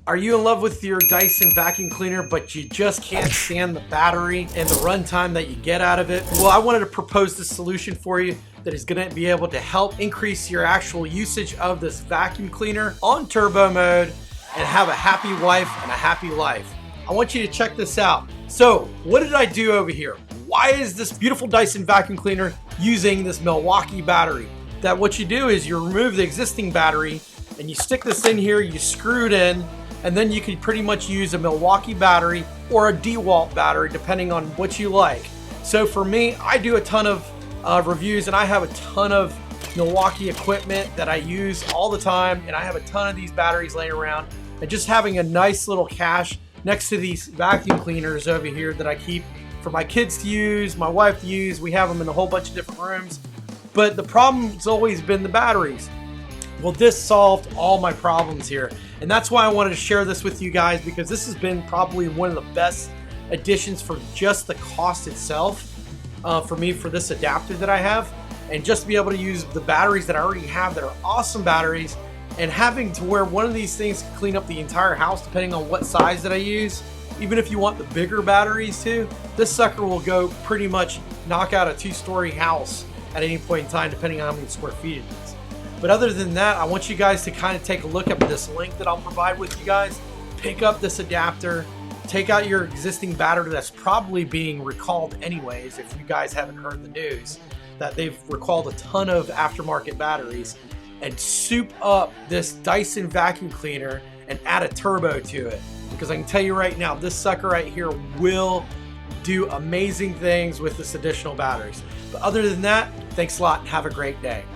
Are you in love with your Dyson vacuum cleaner, but you just can't stand the battery and the runtime that you get out of it? Well, I wanted to propose this solution for you that is going to be able to help increase your actual usage of this vacuum cleaner on turbo mode and have a happy wife and a happy life. I want you to check this out. So, what did I do over here? Why is this beautiful Dyson vacuum cleaner using this Milwaukee battery? That what you do is you remove the existing battery and you stick this in here, you screw it in, and then you can pretty much use a Milwaukee battery or a DeWalt battery depending on what you like. So for me, I do a ton of reviews and I have a ton of Milwaukee equipment that I use all the time, and I have a ton of these batteries laying around, and just having a nice little cache next to these vacuum cleaners over here that I keep for my kids to use, my wife to use. We have them in a whole bunch of different rooms, but the problem's always been the batteries. Well, this solved all my problems here, and that's why I wanted to share this with you guys, because this has been probably one of the best additions for just the cost itself for me, for this adapter that I have, and just to be able to use the batteries that I already have that are awesome batteries, and having to where one of these things can clean up the entire house depending on what size that I use. Even if you want the bigger batteries too, this sucker will go pretty much knock out a 2-story house at any point in time depending on how many square feet it is. But other than that, I want you guys to kind of take a look at this link that I'll provide with you guys. Pick up this adapter, take out your existing battery that's probably being recalled anyways, if you guys haven't heard the news that they've recalled a ton of aftermarket batteries, and soup up this Dyson vacuum cleaner and add a turbo to it. Because I can tell you right now, this sucker right here will do amazing things with this additional batteries. But other than that, thanks a lot and have a great day.